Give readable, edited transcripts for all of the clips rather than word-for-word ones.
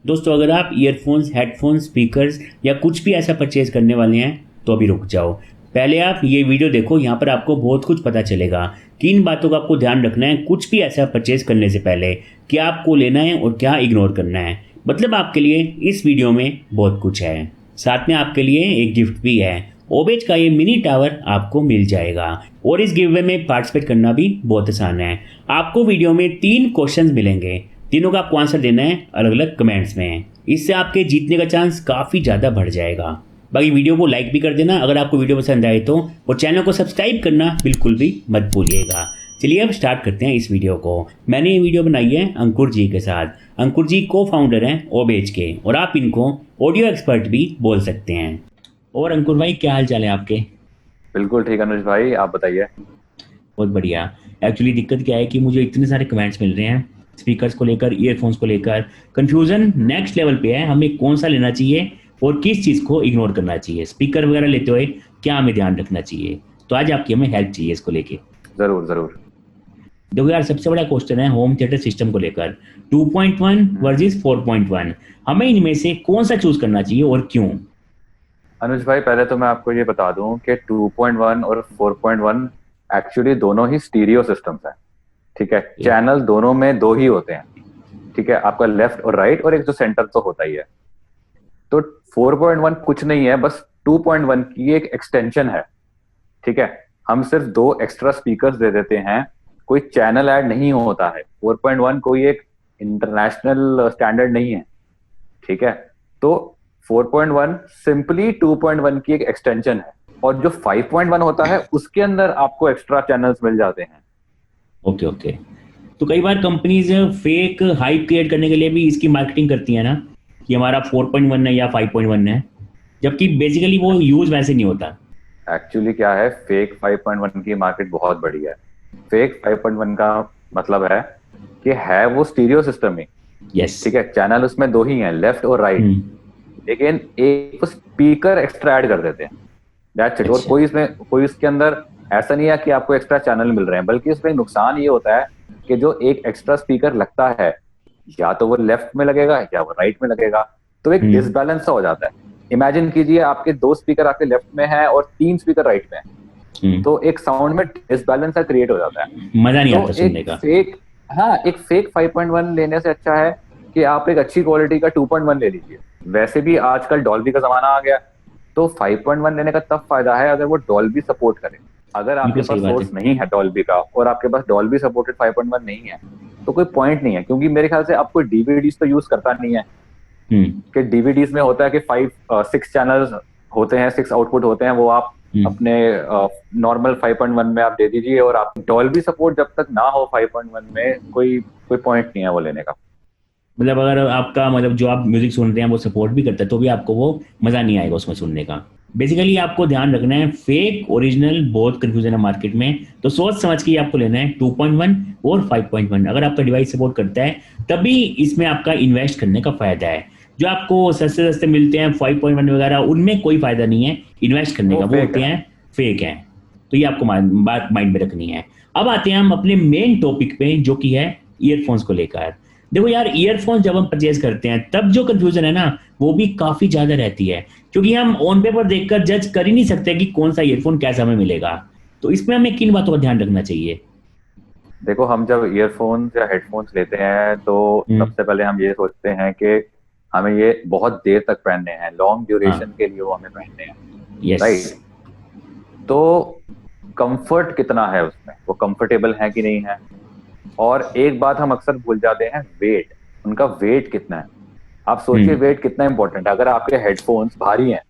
दोस्तों अगर आप ईयरफोन्स, हेडफोन्स, स्पीकर्स या कुछ भी ऐसा परचेज करने वाले हैं तो अभी रुक जाओ। पहले आप ये वीडियो देखो, यहाँ पर आपको बहुत कुछ पता चलेगा। किन बातों का आपको ध्यान रखना है कुछ भी ऐसा परचेज करने से पहले, क्या आपको लेना है और क्या इग्नोर करना है। मतलब आपके लिए इस वीडियो में बहुत कुछ है। साथ में आपके लिए एक गिफ्ट भी है। ओबेज का ये मिनी टावर आपको मिल जाएगा और इस गिव अवे में पार्टिसिपेट करना भी बहुत आसान है। आपको वीडियो में 3 क्वेश्चंस मिलेंगे, तीनों का आपको आंसर देना है अलग अलग कमेंट्स में। इससे आपके जीतने का चांस काफ़ी ज़्यादा बढ़ जाएगा। बाकी वीडियो को लाइक भी कर देना अगर आपको वीडियो पसंद आए तो, और चैनल को सब्सक्राइब करना बिल्कुल भी मत भूलिएगा। चलिए अब स्टार्ट करते हैं इस वीडियो को। मैंने ये वीडियो बनाई है अंकुर जी के साथ। अंकुर जी को फाउंडर हैं ओबेज के और आप इनको ऑडियो एक्सपर्ट भी बोल सकते हैं। और अंकुर भाई क्या हाल चाल है आपके? बिल्कुल ठीक अनुज भाई, आप बताइए। बहुत बढ़िया। एक्चुअली दिक्कत क्या है कि मुझे इतने सारे कमेंट्स मिल रहे हैं स्पीकर्स को लेकर, ईयरफोन्स को लेकर। कंफ्यूजन नेक्स्ट लेवल पे है, हमें कौन सा लेना चाहिए और किस चीज़ को इग्नोर करना चाहिए। स्पीकर वगैरह लेते हुए क्या हमें ध्यान रखना चाहिए, तो आज आपकी हमें हेल्प चाहिए इसको लेके। जरूर जरूर। देखो यार, सबसे बड़ा क्वेश्चन है होम थिएटर सिस्टम को लेकर, 2.1 हम्म। वर्सेस 4.1। हमें इनमें से कौन सा चूज करना चाहिए और क्यों? अनुज भाई, पहले तो मैं आपको ये बता दूं कि 2.1 और 4.1 एक्चुअली दोनों ही स्टीरियो सिस्टम्स हैं। ठीक है, चैनल दोनों में दो ही होते हैं। ठीक है, आपका लेफ्ट और राइट, और एक जो सेंटर तो होता ही है। तो 4.1 कुछ नहीं है, बस 2.1 की एक एक्सटेंशन है। ठीक है, हम सिर्फ दो एक्स्ट्रा स्पीकर्स दे देते हैं, कोई चैनल ऐड नहीं होता है। 4.1 कोई एक इंटरनेशनल स्टैंडर्ड नहीं है। ठीक है, तो 4.1 सिंपली 2.1 की एक एक्सटेंशन है, और जो 5.1 होता है उसके अंदर आपको एक्स्ट्रा चैनल्स मिल जाते हैं। Okay okay. तो कई बार कंपनीज फेक हाइप क्रिएट करने के लिए भी इसकी मार्केटिंग करती है ना, कि हमारा 4.1 है या 5.1 है, जबकि बेसिकली वो यूज वैसे नहीं होता। एक्चुअली क्या है, फेक 5.1 की मार्केट बहुत बड़ी है। फेक 5.1 का मतलब है वो स्टीरियो सिस्टम ही। यस। ठीक है, चैनल उसमें दो ही हैं, लेफ्ट और राइट। हम्म। लेकिन एक स्पीकर एक्स्ट्रा ऐड कर देते हैं, दैट्स इट। और अच्छा। कोई इसके अंदर ऐसा नहीं है कि आपको एक्स्ट्रा चैनल मिल रहे हैं, बल्कि इसमें नुकसान ये होता है कि जो एक एक्स्ट्रा स्पीकर लगता है, या तो वो लेफ्ट में लगेगा या वो राइट में लगेगा। तो एक हम्म। डिसबैलेंस सा हो जाता है। इमेजिन कीजिए, आपके दो स्पीकर आपके लेफ्ट में है और तीन स्पीकर राइट में है, हम्म। तो एक साउंड में डिसबैलेंस सा क्रिएट हो जाता है। मजा नहीं तो आता सुनने एक का। फेक हाँ, एक फेक 5.1 लेने से अच्छा है कि आप एक अच्छी क्वालिटी का 2.1 ले लीजिए। वैसे भी आजकल डॉल्बी का जमाना आ गया, तो 5.1 लेने का तब फायदा है अगर वो डॉल्बी सपोर्ट करे। अगर आपके बिल्कुल पास सही बात है। सोर्स नहीं है डॉल्बी का, और आपके पास डॉल्बी सपोर्टेड 5.1 नहीं है, तो कोई पॉइंट नहीं है। क्योंकि मेरे ख्याल से अब कोई डीवीडीज तो यूज करता नहीं है। हम्म। कि डीवीडीज में होता है कि 6 चैनल्स होते हैं, 6 आउटपुट होते हैं, वो आप हम्म। अपने नॉर्मल 5.1 में आप दे दीजिए। और आप डॉल्बी सपोर्ट जब तक ना हो 5.1 में, कोई कोई पॉइंट नहीं है वो लेने का। मतलब अगर आपका मतलब जो आप म्यूजिक सुन रहे हैं वो सपोर्ट भी करता है तो भी आपको वो मजा नहीं आएगा उसमें सुनने का। बेसिकली आपको ध्यान रखना है फेक ओरिजिनल, बहुत कंफ्यूजन है मार्केट में। तो सोच समझ के ही आपको लेना है 2.1 और 5.1। अगर आपका डिवाइस सपोर्ट करता है तभी इसमें आपका इन्वेस्ट करने का फायदा है। जो आपको सस्ते सस्ते मिलते हैं 5.1 वगैरह, उनमें कोई फायदा नहीं है इन्वेस्ट करने वो का, वो फेक होते है। हैं फेक हैं। तो ये आपको बात माइंड में रखनी है। अब आते हैं हम अपने मेन टॉपिक पे जो कि है ईयरफोन्स को लेकर। देखो यार, ईयरफोन जब हम परचेज करते हैं तब जो कंफ्यूजन है ना, वो भी काफी ज्यादा रहती है, क्योंकि हम ऑन पेपर देखकर जज कर ही नहीं सकते कि कौन सा ईयरफोन कैसा हमें मिलेगा। तो इसमें हमें किन बातों का ध्यान रखना चाहिए? देखो, हम जब ईयरफोन्स या हेडफोन्स लेते हैं तो हम्म। सबसे पहले हम ये सोचते हैं कि हमें ये बहुत देर तक पहनने हैं, लॉन्ग ड्यूरेशन हाँ। के लिए वो हमें पहनने हैं। यस। राइट। तो कंफर्ट कितना है उसमें, वो कंफर्टेबल है कि नहीं है। और एक बात हम अक्सर भूल जाते हैं, वेट। उनका वेट कितना है। आप सोचिए हम्म। वेट कितना इंपॉर्टेंट है। अगर आपके हेडफोन्स भारी हैं,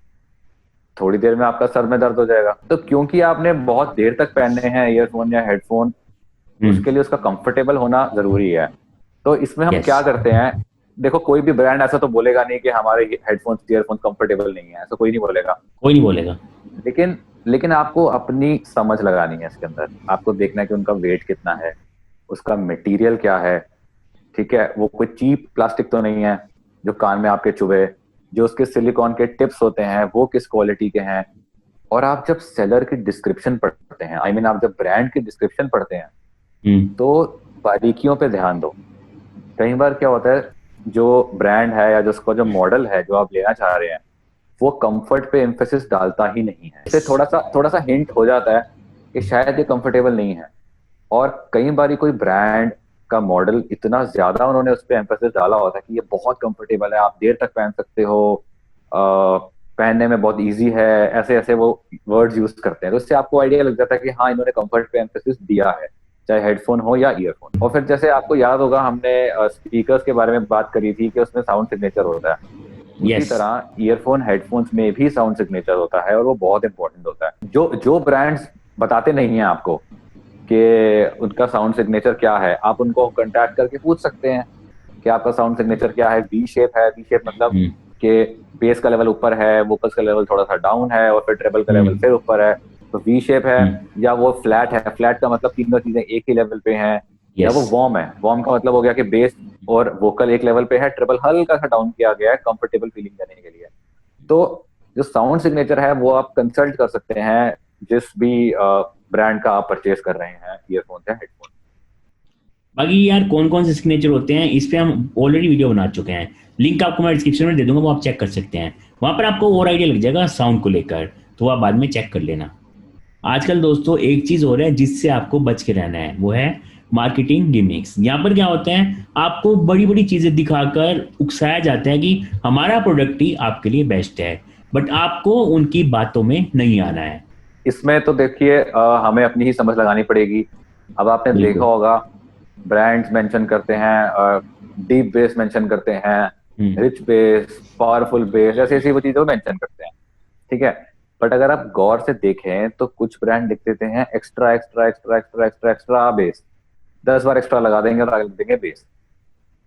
थोड़ी देर में आपका सर में दर्द हो जाएगा। तो क्योंकि आपने बहुत देर तक पहनने हैं ईयरफोन या हेडफोन, हम्म। उसके लिए उसका कंफर्टेबल होना जरूरी है। तो इसमें हम यस। क्या करते हैं, देखो कोई भी ब्रांड ऐसा तो बोलेगा नहीं कि हमारे हेडफोन्स ईयरफोन्स कंफर्टेबल नहीं है, ऐसा कोई नहीं बोलेगा। कोई नहीं बोलेगा। लेकिन लेकिन आपको अपनी समझ लगानी है इसके अंदर। आपको देखना है कि उनका वेट कितना है, उसका मटेरियल क्या है। ठीक है, वो कोई चीप प्लास्टिक तो नहीं है जो कान में आपके चुभे। जो उसके सिलिकॉन के टिप्स होते हैं वो किस क्वालिटी के हैं। और आप जब सेलर की डिस्क्रिप्शन पढ़ते हैं, आई मीन आप जब ब्रांड की डिस्क्रिप्शन पढ़ते हैं, हम्म। तो बारीकियों पे ध्यान दो। कई बार क्या होता है, जो ब्रांड है या जिसका जो मॉडल है जो आप लेना चाह रहे हैं, वो कंफर्ट पे एम्फेसिस डालता ही नहीं है। इससे थोड़ा सा हिंट हो जाता है कि शायद ये कंफर्टेबल नहीं है। और कई बार कोई ब्रांड का मॉडल इतना ज्यादा उन्होंने उस पर एम्फेसिस डाला होता है कि ये बहुत कंफर्टेबल है, आप देर तक पहन सकते हो, पहनने में बहुत इजी है, ऐसे ऐसे वो वर्ड्स यूज करते हैं, तो इससे आपको आइडिया लग जाता है कि हाँ इन्होंने कंफर्ट पे एम्फेसिस दिया है, चाहे हेडफोन हो या ईयरफोन। और फिर जैसे आपको याद होगा हमने स्पीकर्स के बारे में बात करी थी कि उसमें साउंड सिग्नेचर होता है, उसी यस। तरह ईयरफोन हेडफोन्स में भी साउंड सिग्नेचर होता है, और वो बहुत इंपॉर्टेंट होता है। जो जो ब्रांड्स बताते नहीं हैं आपको कि उनका साउंड सिग्नेचर क्या है, आप उनको कांटेक्ट करके पूछ सकते हैं कि आपका साउंड सिग्नेचर क्या है। वी शेप है, वी शेप मतलब कि बेस का लेवल ऊपर है, वोकल्स का लेवल थोड़ा सा डाउन है, और फिर ट्रेबल का लेवल फिर ऊपर है, तो वी शेप है। या वो फ्लैट है, फ्लैट का मतलब तीनों चीजें एक ही लेवल पे हैं। या यस। वो वॉर्म है, वॉर्म का मतलब हो गया कि बेस और वोकल एक लेवल पे है, ट्रेबल हल्का सा डाउन किया गया है कंफर्टेबल फीलिंग देने के लिए। तो जो साउंड सिग्नेचर है वो आप कंसल्ट कर सकते हैं जिस भी ब्रांड का आप परचेज कर रहे हैं, ईयरफोन या हेडफोन। बाकी यार कौन कौन से सिग्नेचर होते हैं इस पे हम ऑलरेडी वीडियो बना चुके हैं, लिंक आपको मैं डिस्क्रिप्शन में दे दूंगा, वो आप चेक कर सकते हैं। वहां पर आपको और आइडिया लग जाएगा साउंड को लेकर, तो आप बाद में चेक कर लेना। आजकल दोस्तों एक चीज हो रहा है जिससे आपको बच के रहना है, वो है मार्केटिंग गिमिक्स। यहाँ पर क्या होता है, आपको बड़ी बड़ी चीजें दिखाकर उकसाया जाता है कि हमारा प्रोडक्ट ही आपके लिए बेस्ट है, बट आपको उनकी बातों में नहीं आना है। इसमें तो देखिए हमें अपनी ही समझ लगानी पड़ेगी। अब आपने देखा बिल्कुल। होगा ब्रांड्स मेंशन करते हैं, डीप बेस मेंशन करते हैं, हम्म। रिच बेस, पावरफुल बेस, ऐसी ऐसी वो चीजें मेंशन करते हैं। ठीक है, बट अगर आप गौर से देखें तो कुछ ब्रांड लिख देते हैं extra extra extra extra extra extra base, 10 बार एक्स्ट्रा लगा देंगे और आगे लिख देंगे बेस।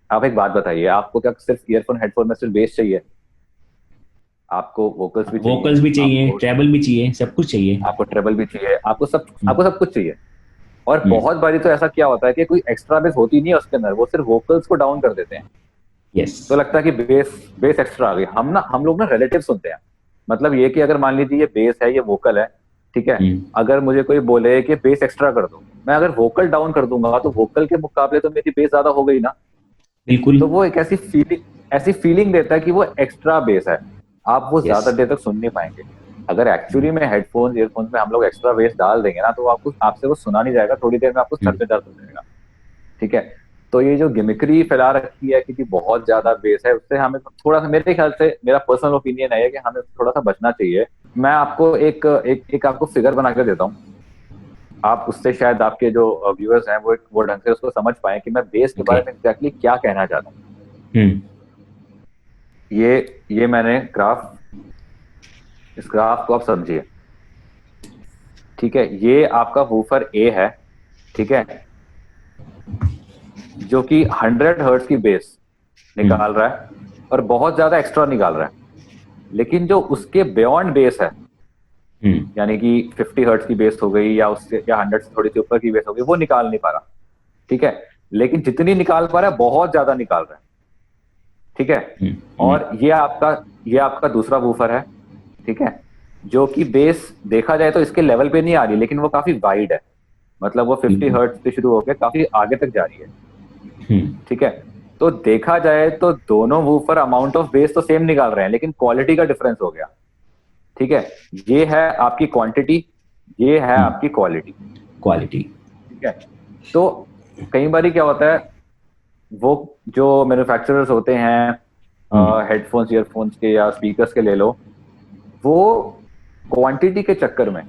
आप एक बात बताइए, आपको क्या सिर्फ ईयरफोन हेडफोन में सिर्फ बेस चाहिए? आपको वोकल्स भी चाहिए, वोकल्स भी चाहिए, आपको ट्रैवल भी चाहिए, सब कुछ चाहिए। आपको ट्रेबल भी चाहिए, हम्म। आपको सब कुछ चाहिए। और हम्म। बहुत बारी तो ऐसा क्या होता है कि कोई एक्स्ट्रा बेस होती नहीं है उसके अंदर, वो सिर्फ वोकल्स को डाउन कर देते हैं। यस। तो लगता है कि बेस बेस एक्स्ट्रा आ गई। हम लोग ना रिलेटिव सुनते हैं। मतलब ये कि अगर मान लीजिए ये बेस है, ये वोकल है, ठीक है, हम्म। अगर मुझे कोई बोले कि बेस एक्स्ट्रा कर दो, मैं अगर वोकल डाउन कर दूंगा तो वोकल के मुकाबले तो मेरी बेस ज्यादा हो गई ना। बिल्कुल। तो वो एक ऐसी फीलिंग देता है कि वो एक्स्ट्रा बेस है, आप वो यस। ज्यादा देर तक सुन नहीं पाएंगे। अगर एक्चुअली में हेडफोन ईयरफोन्स में हम लोग एक्स्ट्रा बेस डाल देंगे ना, तो आपको आपसे वो सुना नहीं जाएगा, थोड़ी देर में आपको सर में दर्द हो जाएगा। ठीक है, तो ये जो गिमिक्री फैला रखी है कि बहुत ज्यादा बेस है, उससे हमें थोड़ा सा, मेरे ख्याल से मेरा पर्सनल ओपिनियन है कि हमें थोड़ा सा बचना चाहिए। मैं आपको एक आपको फिगर बना कर देता हूँ, आप उससे शायद आपके जो व्यूअर्स हैं वो ढंग से उसको समझ पाए कि मैं बेस के ओके। बारे में एग्जैक्टली क्या कहना चाहता हूँ। हम्म। ये मैंने ग्राफ, इस ग्राफ को आप समझिए। ठीक है, ये आपका वूफर ए है, ठीक है, जो कि 100 हर्ट्ज की बेस हम्म। निकाल रहा है और बहुत ज्यादा एक्स्ट्रा निकाल रहा है। लेकिन जो उसके बियॉन्ड बेस है, हम्म। यानी कि 50 हर्ट्ज की बेस हो गई या उससे या 100 से थोड़ी सी ऊपर की बेस हो गई, वो निकाल नहीं पा रहा। ठीक है, लेकिन जितनी निकाल पा रहा है बहुत ज्यादा निकाल रहा है। ठीक है, हम्म। और ये आपका दूसरा वूफर है, ठीक है, जो कि बेस देखा जाए तो इसके लेवल पे नहीं आ रही, लेकिन वो काफी वाइड है, मतलब वो 50 हर्ट्ज से शुरू होकर काफी आगे तक जा रही है। हम्म। ठीक है, तो देखा जाए तो दोनों वूफर अमाउंट ऑफ बेस तो सेम निकाल रहे हैं, लेकिन क्वालिटी का डिफरेंस हो गया। ठीक है, ये है आपकी क्वांटिटी, ये है हम्म। आपकी क्वालिटी। क्वालिटी। ठीक है, तो कई बार क्या होता है, वो जो मैन्युफैक्चरर्स होते हैं हम्म। हेडफोन्स ईयरफोन्स के या स्पीकर्स के ले लो, वो क्वांटिटी के चक्कर में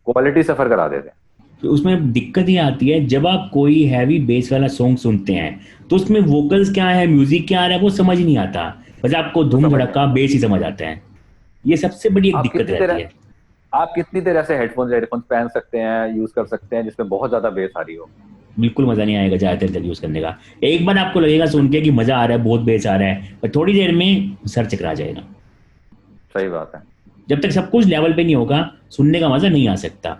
क्वालिटी सफर करा देते हैं। तो उसमें दिक्कत ये आती है जब आप कोई हैवी बेस वाला सॉन्ग सुनते हैं, तो उसमें वोकल्स क्या है, म्यूजिक क्या आ रहा है, वो समझ नहीं आता। बस आपको वो धूम समझ नहीं धड़का आता। बेस ही समझ आता है। ये सबसे बड़ी एक आप दिक्कत कितनी देर रहती है। आप कितनी देर ऐसे हेडफोन्स पहन सकते हैं, यूज कर सकते हैं जिसमें बहुत ज्यादा बेस आ रही हो? बिल्कुल मजा नहीं आएगा ज्यादातर देर यूज करने का। एक बार आपको लगेगा सुन के कि मजा आ रहा है, बहुत बेस आ रहा है, पर थोड़ी देर में सर चकरा जाएगा। सही बात है। जब तक सब कुछ लेवल पे नहीं होगा, सुनने का मजा नहीं आ सकता।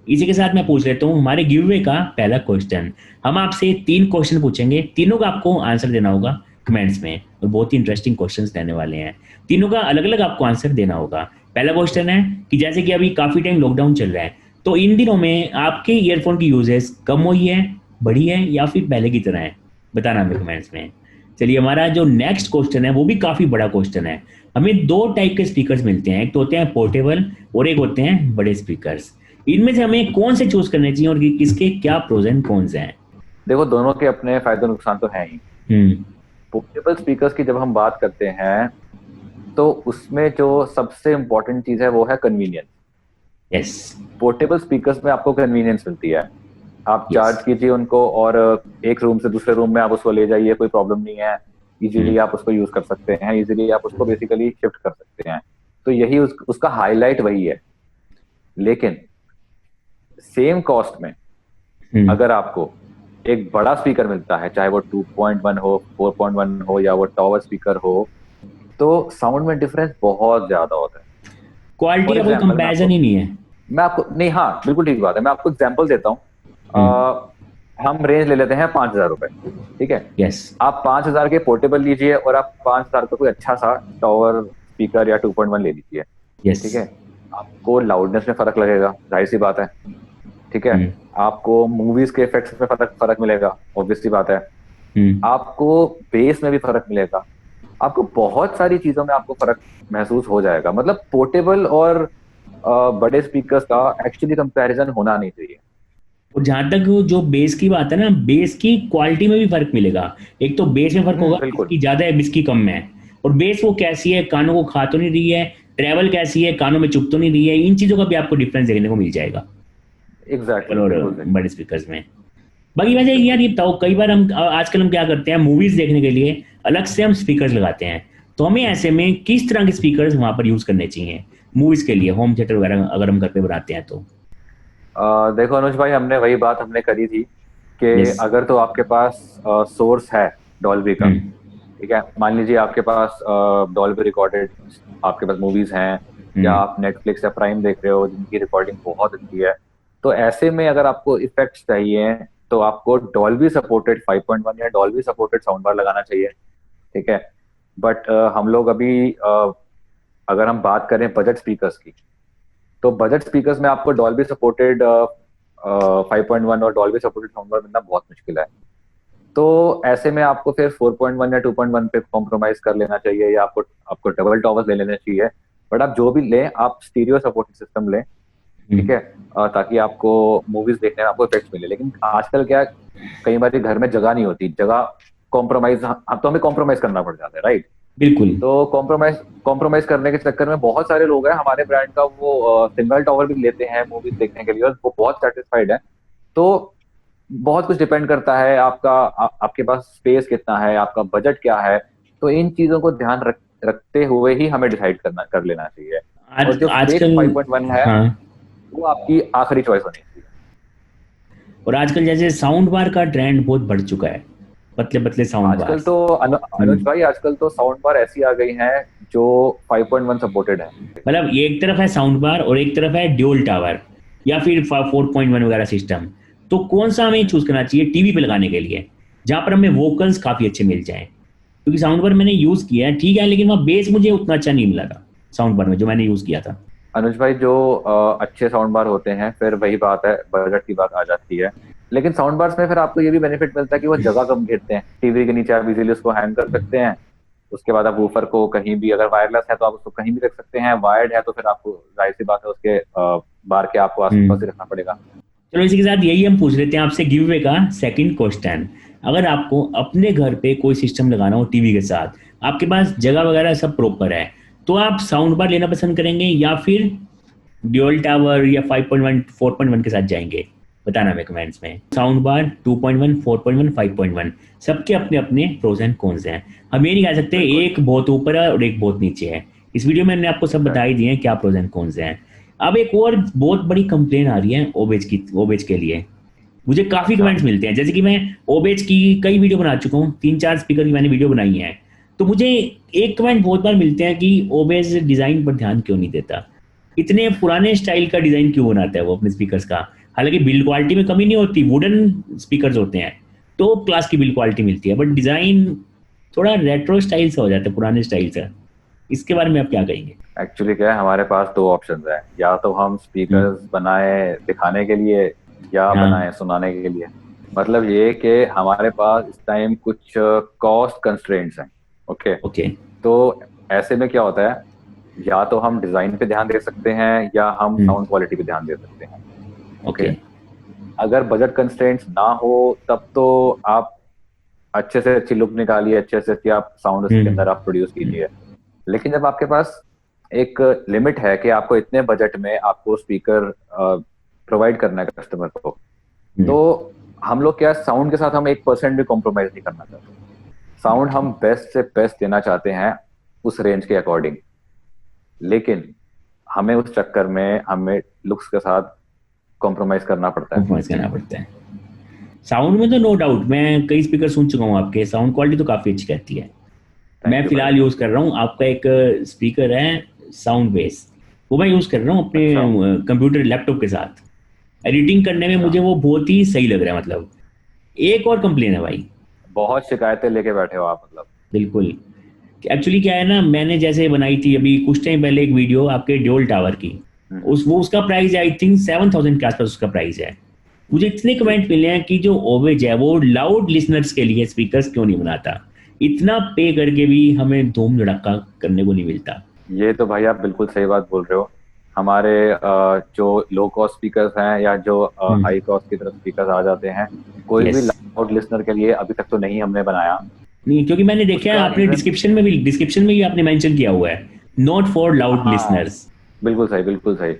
इसी के साथ मैं पूछ लेता हूँ हमारे गिव का पहला क्वेश्चन। हम आपसे 3 क्वेश्चन पूछेंगे, तीनों का आपको आंसर देना होगा कमेंट्स में, और बहुत ही इंटरेस्टिंग क्वेश्चंस रहने वाले हैं। तीनों का अलग अलग आपको आंसर देना होगा। पहला क्वेश्चन है कि जैसे कि अभी काफी टाइम लॉकडाउन चल रहा है, तो इन दिनों में आपके ईयरफोन की यूजेस कम हुई है, बढ़ी है, या फिर पहले की तरह है? बताना हमें कमेंट्स में। चलिए, हमारा जो नेक्स्ट क्वेश्चन है वो भी काफी बड़ा क्वेश्चन है। हमें दो टाइप के स्पीकर्स मिलते हैं, एक तो होते हैं पोर्टेबल और एक होते हैं बड़े स्पीकर्स। इनमें से हमें कौन से चूज करने चाहिए और किसके क्या प्रोज एंड कॉन्स हैं? देखो, दोनों के अपने फायदे नुकसान तो हैं ही। हम्म। पोर्टेबल स्पीकर्स की जब हम बात करते हैं तो उसमें जो सबसे इम्पोर्टेंट चीज है वो है कन्वीनियंस। यस। पोर्टेबल स्पीकर्स में आपको कन्वीनियंस मिलती है। आप यस। चार्ज कीजिए उनको और एक रूम से दूसरे रूम में आप उसको ले जाइए, कोई प्रॉब्लम नहीं है। इजीली हम्म। आप उसको यूज कर सकते हैं, इजीली आप उसको बेसिकली शिफ्ट कर सकते हैं। तो यही उसका हाईलाइट वही है। लेकिन सेम कॉस्ट में हम्म। अगर आपको एक बड़ा स्पीकर मिलता है, चाहे वो 2.1 हो, 4.1 हो, या वो टॉवर स्पीकर हो, तो साउंड में डिफरेंस बहुत ज्यादा होता है। क्वालिटी फॉर का कोई एग्जाम्पल कंपैरिजन ही नहीं है। मैं आपको नहीं, हाँ बिल्कुल ठीक बात है, मैं आपको एग्जाम्पल देता हूँ। हम्म। हम रेंज ले लेते हैं 5,000 रुपए। ठीक है। यस। आप 5,000 के पोर्टेबल लीजिए और आप 5,000 का कोई अच्छा सा टॉवर स्पीकर या 2.1 ले लीजिए। यस। ठीक है। आपको लाउडनेस में फर्क लगेगा, जाहिर सी बात है। ठीक है। हम्म। आपको मूवीज के इफेक्ट्स में फर्क फर्क मिलेगा, ऑब्वियस सी बात है। हम्म। आपको बेस में भी फर्क मिलेगा। आपको बहुत सारी चीजों में आपको फर्क महसूस हो जाएगा। मतलब पोर्टेबल और बड़े स्पीकर्स का एक्चुअली कंपैरिजन होना नहीं चाहिए। और जहां तक वो जो बेस की बात है ना, बेस की क्वालिटी में भी फर्क मिलेगा। एक तो बेस में फर्क होगा, बिल्कुल। इसकी ज्यादा है इसकी कम है। और बेस वो कैसी है, कानों को खा तो नहीं रही है, ट्रेवल कैसी है, कानों में चुभ तो नहीं रही है, इन चीजों का भी आपको डिफरेंस देखने को मिल जाएगा एग्जैक्टली, और बिल्कुल सही। बड़े स्पीकर्स में। बाकी वैसे यार, बिल्कुल। ये बताओ, कई बार हम आजकल हम क्या करते हैं, मूवीज देखने के लिए अलग से हम स्पीकर्स लगाते हैं। तो हमें ऐसे में किस तरह के स्पीकर्स वहां पर यूज करने चाहिए मूवीज के लिए, होम थिएटर वगैरह अगर हम घर पे बनाते हैं तो? देखो अनुज भाई, हमने वही बात हमने करी थी कि यस। अगर तो आपके पास सोर्स है डॉल्बी का। हम्म। ठीक है, मान लीजिए आपके पास डॉल्बी रिकॉर्डेड आपके पास मूवीज हैं, या हम्म। आप नेटफ्लिक्स या प्राइम देख रहे हो जिनकी रिकॉर्डिंग बहुत अच्छी है। तो ऐसे में अगर आपको इफेक्ट्स चाहिए तो आपको डॉल्बी सपोर्टेड 5.1 या डॉल्बी सपोर्टेड साउंड बार लगाना चाहिए। ठीक है। बट हम लोग अभी अगर हम बात करें बजट स्पीकर्स की, तो बजट स्पीकर्स में आपको डॉल्बी सपोर्टेड 5.1 और डॉल्बी सपोर्टेड साउंड बार मिलना बहुत मुश्किल है। तो ऐसे में आपको फिर 4.1 या 2.1 पे कॉम्प्रोमाइज कर लेना चाहिए, या आपको आपको डबल टॉवर्स ले लेने चाहिए। बट आप जो भी लें, आप स्टीरियो सपोर्टेड सिस्टम लें। ठीक हम्म। है। ताकि आपको मूवीज देखने में आपको इफेक्ट मिले। लेकिन आजकल क्या, कई बार घर में जगह नहीं होती, जगह कॉम्प्रोमाइज, अब तो हमें कॉम्प्रोमाइज करना पड़ जाता है, राइट। बिल्कुल। तो कॉम्प्रोमाइज कॉम्प्रोमाइज करने के चक्कर में बहुत सारे लोग हैं हमारे ब्रांड का, वो सिंगल टॉवर भी लेते हैं मूवीज देखने के लिए और वो बहुत सेटिस्फाइड है। तो बहुत कुछ डिपेंड करता है आपका, आपके पास स्पेस कितना है, आपका बजट क्या है। तो इन चीजों को ध्यान रखते हुए ही हमें डिसाइड करना कर लेना चाहिए। और आज जो फिक्स आजकल। 5.1 है हाँ। वो आपकी आखिरी चॉइस होनी चाहिए। और आजकल जैसे साउंड बार का ट्रेंड बहुत बढ़ चुका है, पतले पतले साउंड आजकल बार्स। तो अनुज भाई, आजकल तो साउंड बार ऐसी आ गई हैं जो 5.1 सपोर्टेड है। मतलब ये एक तरफ है साउंड बार और एक तरफ है ड्यूल टावर या फिर 4.1 वगैरह सिस्टम। तो कौन सा हमें चूज करना चाहिए टीवी पे लगाने के लिए, जहां पर हमें वोकल्स काफी अच्छे मिल जाएं? क्योंकि साउंड बार मैंने यूज किया है, ठीक है, लेकिन वहाँ बेस मुझे उतना अच्छा नहीं मिला था साउंड बार में जो मैंने यूज किया था। अनुज भाई, जो अच्छे साउंड बार होते हैं, फिर वही बात है, बजट की बात आ जाती है। लेकिन साउंड बार्स में फिर आपको ये भी बेनिफिट मिलता है कि वो जगह कम घेरते हैं। टीवी के नीचे आप इजीली उसको हैंग कर सकते हैं। उसके बाद आप वूफर को कहीं भी, अगर वायरलेस है तो आप उसको कहीं भी रख सकते हैं, वायर्ड है तो फिर आपको जाहिर सी बात है उसके बार के आपको आसपास ही हम्म। रखना पड़ेगा। चलो, इसी के साथ यही हम पूछ लेते हैं आपसे गिव अवे का सेकंड क्वेश्चन। अगर आपको अपने घर पे कोई सिस्टम लगाना हो टीवी के साथ, आपके पास जगह वगैरह सब प्रॉपर है, तो आप साउंड बार लेना पसंद करेंगे या फिर ड्यूल टावर या 5.1 4.1 के साथ जाएंगे? बताना हमें कमेंट्स में। साउंड बार 2.1 4.1 5.1 सबके अपने अपने प्रोज एंड कॉन्स हैं। हम ये नहीं कह सकते बिल्कुल। एक बहुत ऊपर है और एक बहुत नीचे है। इस वीडियो में हमने आपको सब बता ही एग्जैक्टली। दिए हैं क्या प्रोज एंड कॉन्स हैं। अब एक और बहुत बड़ी कंप्लेन आ रही है ओबेज की, ओबेज के लिए मुझे काफी अच्छा। कमेंट्स मिलते हैं। जैसे कि मैं ओबेज की कई वीडियो बना चुका हूँ, 3-4 स्पीकर की मैंने वीडियो बनाई है। तो मुझे एक कमेंट बहुत बार मिलते हैं कि ओबेज डिजाइन पर ध्यान क्यों नहीं देता, इतने पुराने स्टाइल का डिजाइन क्यों बनाता है वो अपने स्पीकर्स का। हालांकि बिल्ड क्वालिटी में कमी नहीं होती, वुडन स्पीकर्स होते हैं तो क्लास की बिल्ड क्वालिटी मिलती है, बट डिजाइन थोड़ा रेट्रो स्टाइल से हो जाता है, पुराने स्टाइल से। इसके बारे में आप क्या कहेंगे? एक्चुअली क्या है, हमारे पास दो ऑप्शंस हैं, या तो हम हम्म। स्पीकर्स बनाए दिखाने के लिए या हाँ। बनाए सुनाने के लिए। मतलब ये कि हमारे पास इस टाइम कुछ कॉस्ट कंस्ट्रेंट्स हैं। ओके। ओके। तो ऐसे में क्या होता है, या तो हम डिजाइन पे ध्यान दे सकते हैं या हम हम्म। साउंड क्वालिटी पे ध्यान दे सकते हैं। ओके। ओके। अगर बजट कंस्ट्रेंट्स ना हो तब तो आप अच्छे से अच्छी लुक निकालिए, अच्छे से अच्छी आप साउंड उसके हम्म। अंदर आप प्रोड्यूस हम्म। कीजिए। लेकिन जब आपके पास एक लिमिट है कि आपको इतने बजट में आपको स्पीकर प्रोवाइड करना है कस्टमर को, हम्म। तो हम लोग क्या, साउंड के साथ हम 1% भी कॉम्प्रोमाइज नहीं करना चाहते। साउंड हम बेस्ट से बेस्ट देना चाहते हैं उस रेंज के अकॉर्डिंग। लेकिन हमें उस चक्कर में हमें लुक्स के साथ कॉम्प्रोमाइज करना पड़ता है। कॉम्प्रोमाइज करना पड़ता है। साउंड में तो नो डाउट, मैं कई स्पीकर सुन चुका हूँ आपके, साउंड क्वालिटी तो काफ़ी अच्छी रहती है। मैं थैंक यू भाई। फिलहाल यूज़ कर रहा हूँ आपका एक स्पीकर है, साउंड बेस। वो मैं यूज़ कर रहा हूँ अपने अच्छा। कंप्यूटर लैपटॉप के साथ। एडिटिंग करने में अच्छा। मुझे वो बहुत ही सही लग रहा है, मतलब एक और कंप्लेन है भाई। बहुत शिकायतें लेके बैठे हो आप मतलब। बिल्कुल। एक्चुअली क्या है ना, मैंने जैसे बनाई थी अभी कुछ टाइम पहले एक वीडियो आपके ड्यूल टावर की। हम्म। वो उसका प्राइस आई थिंक 7,000 के आसपास उसका प्राइस है। मुझे इतने जी। कमेंट मिले हैं कि जो ओवेज है वो लाउड लिसनर्स के लिए स्पीकर्स क्यों नहीं बनाता। इतना पे करके भी हमें धूम धड़ाका करने को नहीं मिलता। ये तो भाई आप बिल्कुल सही बात बोल रहे हो। हमारे जो लो कॉस्ट स्पीकर्स हैं या जो हाई कॉस्ट की तरफ स्पीकर्स आ जाते हैं, कोई भी यस। लाउड लिसनर के लिए अभी तक तो नहीं हमने बनाया। नहीं, क्योंकि मैंने देखा है उसका आपने रीजन, डिस्क्रिप्शन में भी आपने मेंशन किया हुआ है, नॉट फॉर लाउड हाँ, लिसनर्स। बिल्कुल सही, बिल्कुल सही।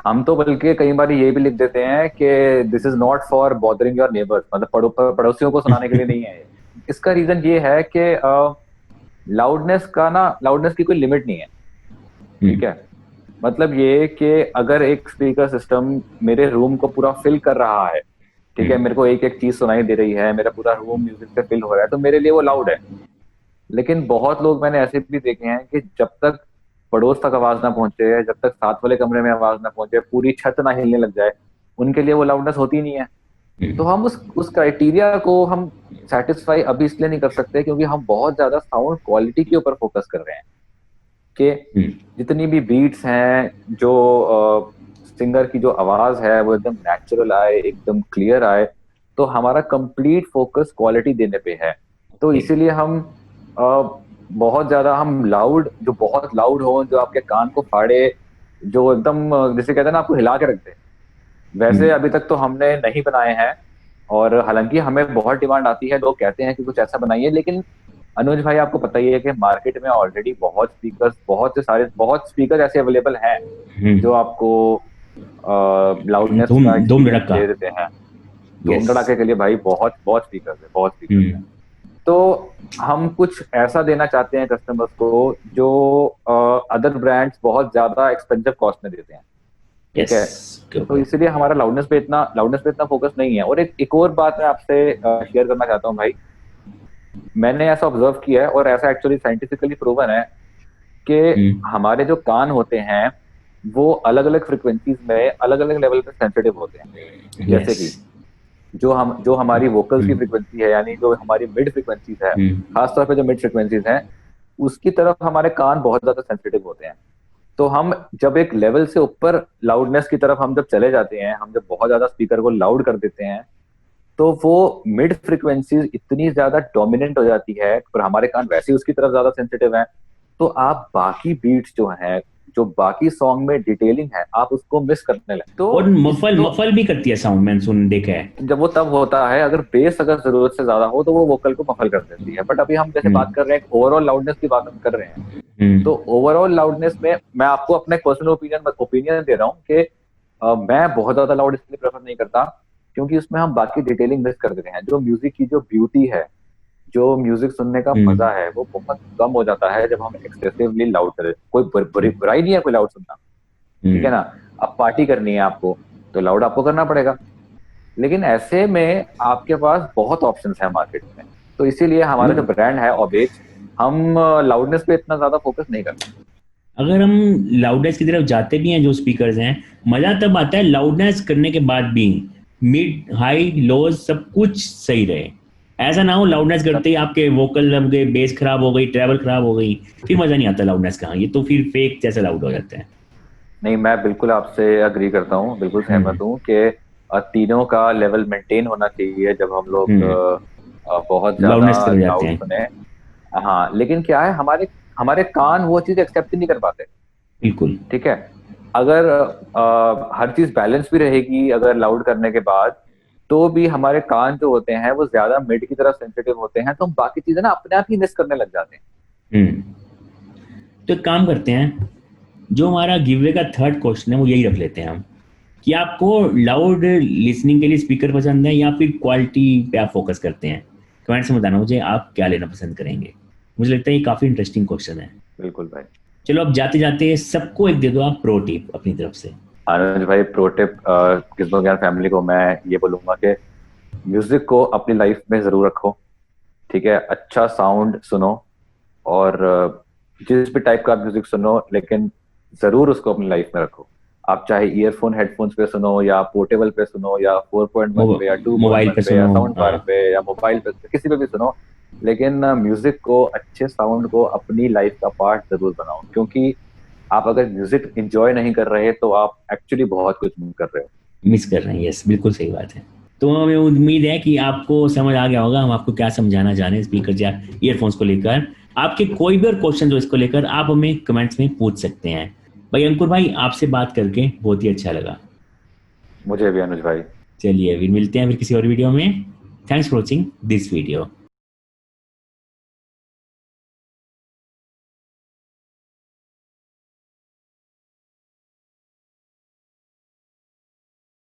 हम तो बल्कि कई बार ये भी लिख देते हैं कि this is not for bothering your neighbours, मतलब पड़ोसियों को सुनाने के लिए नहीं है ये। इसका रीजन ये है कि लाउडनेस की कोई लिमिट नहीं है। ठीक है। मतलब ये कि अगर एक स्पीकर सिस्टम मेरे रूम को पूरा फिल कर रहा है, ठीक है, मेरे को एक एक चीज सुनाई दे रही है, मेरा पूरा रूम म्यूजिक से फिल हो रहा है, तो मेरे लिए वो लाउड है। लेकिन बहुत लोग मैंने ऐसे भी देखे हैं कि जब तक पड़ोस तक आवाज ना पहुंचे, जब तक साथ वाले कमरे में आवाज ना पहुंचे, पूरी छत ना हिलने लग जाए, उनके लिए वो लाउडनेस होती नहीं है। तो हम उस क्राइटेरिया को हम सेटिस्फाई अभी इसलिए नहीं कर सकते क्योंकि हम बहुत ज्यादा साउंड क्वालिटी के ऊपर फोकस कर रहे हैं कि जितनी भी बीट्स हैं, जो सिंगर की जो आवाज है वो एकदम नेचुरल आए, एकदम क्लियर आए। तो हमारा कंप्लीट फोकस क्वालिटी देने पे है। तो इसीलिए हम बहुत ज्यादा हम लाउड, जो बहुत लाउड हो, जो आपके कान को फाड़े, जो एकदम जिसे कहते हैं ना आपको हिला के रख दे, वैसे अभी तक तो हमने नहीं बनाए हैं। और हालांकि हमें बहुत डिमांड आती है, लोग कहते हैं कि कुछ ऐसा बनाइए, लेकिन अनुज भाई आपको पता ही है कि मार्केट में ऑलरेडी बहुत स्पीकर ऐसे अवेलेबल हैं जो आपको लाउडनेस धूम का धूम एक्सपीरियंस धड़का। दे देते हैं। धूम यस। धड़ाके के लिए भाई बहुत बहुत स्पीकर्स है, बहुत स्पीकर्स है। तो हम कुछ ऐसा देना चाहते हैं कस्टमर्स को जो अदर ब्रांड्स बहुत ज्यादा एक्सपेंसिव कॉस्ट में देते हैं। ठीक यस। है। तो इसलिए हमारा लाउडनेस पे इतना फोकस नहीं है। और एक और बात मैं आपसे शेयर करना चाहता हूँ भाई। मैंने ऐसा ऑब्जर्व किया है और ऐसा एक्चुअली साइंटिफिकली प्रूवन है कि हमारे जो कान होते हैं वो अलग अलग फ्रिक्वेंसीज में अलग अलग लेवल पे सेंसिटिव होते हैं। जैसे यस। कि जो हमारी वोकल्स की फ्रिक्वेंसी है, यानी जो हमारी मिड फ्रिक्वेंसीज है, खासतौर पे जो मिड फ्रिक्वेंसीज हैं, उसकी तरफ हमारे कान बहुत ज्यादा सेंसिटिव होते हैं। तो हम जब एक लेवल से ऊपर लाउडनेस की तरफ हम जब चले जाते हैं, हम जब बहुत ज्यादा स्पीकर को लाउड कर देते हैं, तो वो मिड फ्रिक्वेंसीज इतनी ज्यादा डोमिनेंट हो जाती है, पर हमारे कान वैसे ही उसकी तरफ ज्यादा सेंसिटिव हैं। तो आप बाकी बीट्स जो हैं, जो बाकी सॉन्ग में डिटेलिंग है, आप उसको मिस करने लगे। तो और इस मफल तो मफल भी करती है साउंड, मैंने सुन देखा है। जब वो तब होता है अगर बेस अगर जरूरत से ज्यादा हो तो वो वोकल को मफल कर देती है। बट अभी हम जैसे बात कर रहे हैं, ओवरऑल लाउडनेस की बात हम कर रहे हैं। तो ओवरऑल लाउडनेस में मैं आपको अपना पर्सनल ओपिनियन दे रहा हूँ कि मैं बहुत ज्यादा लाउड इसलिए प्रेफर नहीं करता क्योंकि उसमें हम बाकी डिटेलिंग मिस कर देते हैं। जो म्यूजिक की जो ब्यूटी है, जो म्यूजिक सुनने का मजा है, वो बहुत कम हो जाता है जब हम एक्सेसिवली लाउड करें। कोई बुराई नहीं है कोई लाउड सुनना, ठीक है ना। अब पार्टी करनी है आपको तो लाउड आपको करना पड़ेगा। लेकिन ऐसे में आपके पास बहुत ऑप्शंस हैं मार्केट में। तो इसीलिए हमारा जो ब्रांड है ऑबेज, हम लाउडनेस पे इतना ज्यादा फोकस नहीं करते। अगर हम लाउडनेस की तरफ जाते भी हैं, जो स्पीकर्स हैं, मज़ा तब आता है लाउडनेस करने के बाद भी मिड हाई लोज सब कुछ सही रहे। ऐसा ना हो लाउडनेस करते ही आपके वोकल दब गए, बेस खराब हो गई, ट्रेवल खराब हो गई, फिर मज़ा नहीं आता लाउडनेस का। ये तो फिर फेक जैसा लाउड हो जाता है। नहीं, मैं बिल्कुल आपसे अग्री करता हूँ, बिल्कुल सहमत हूँ कि तीनों का लेवल मेंटेन होना चाहिए जब हम लोग बहुत ज्यादा लाउडनेस कर जाते लाउड हैं। सुने। हाँ, लेकिन क्या है, हमारे हमारे कान वो चीज एक्सेप्ट नहीं कर पाते। बिल्कुल। ठीक है। अगर हर चीज बैलेंस भी रहेगी अगर लाउड करने के बाद, तो भी हमारे कान जो होते हैं वो ज्यादा मिड की तरफ सेंसिटिव होते हैं, तो हम बाकी चीजें ना अपने आप ही मिस करने लग जाते हैं। हम्म। तो एक काम करते हैं, जो हमारा गिववे का थर्ड क्वेश्चन है वो यही रख लेते हैं हम, कि आपको लाउड लिसनिंग के लिए स्पीकर पसंद है या फिर क्वालिटी पे आप फोकस करते हैं। कमेंट्स में बताना मुझे आप क्या लेना पसंद करेंगे। मुझे लगता है ये काफ़ी इंटरेस्टिंग क्वेश्चन है। बिल्कुल भाई। चलो अब जाते जाते सबको एक दे दो आप प्रो टिप अपनी तरफ से। अनुज भाई, प्रो टिप किस्मो ज्ञान फैमिली को मैं ये बोलूंगा कि म्यूजिक को अपनी लाइफ में जरूर रखो। ठीक है, अच्छा साउंड सुनो, और जिस भी टाइप का म्यूजिक सुनो, लेकिन जरूर उसको अपनी लाइफ में रखो। आप चाहे ईयरफोन हेडफोन्स पे सुनो, या पोर्टेबल पे सुनो, या 4.1 पे, या मोबाइल 2.1 पे पे, या सुनो। साउंड बार हाँ। पे, या मोबाइल पे, किसी पे भी सुनो। लेकिन म्यूजिक को, अच्छे साउंड को अपनी लाइफ का पार्ट जरूर बनाओ, क्योंकि आप अगर म्यूजिक एंजॉय नहीं कर रहे तो आप एक्चुअली बहुत कुछ मिस कर रहे हो। मिस कर रहे हैं, यस बिल्कुल सही बात है। तो हमें उम्मीद है कि आपको समझ आ गया होगा हम आपको क्या समझाना चाह रहे हैं स्पीकर या ईयरफोन्स को लेकर। आपके कोई भी और क्वेश्चन हो इसको लेकर आप हमें कमेंट्स में पूछ सकते हैं। भाई अंकुर भाई, आपसे बात करके बहुत ही अच्छा लगा। मुझे भी अनुज भाई। चलिए फिर मिलते हैं फिर किसी और वीडियो में। Thanks for watching this video.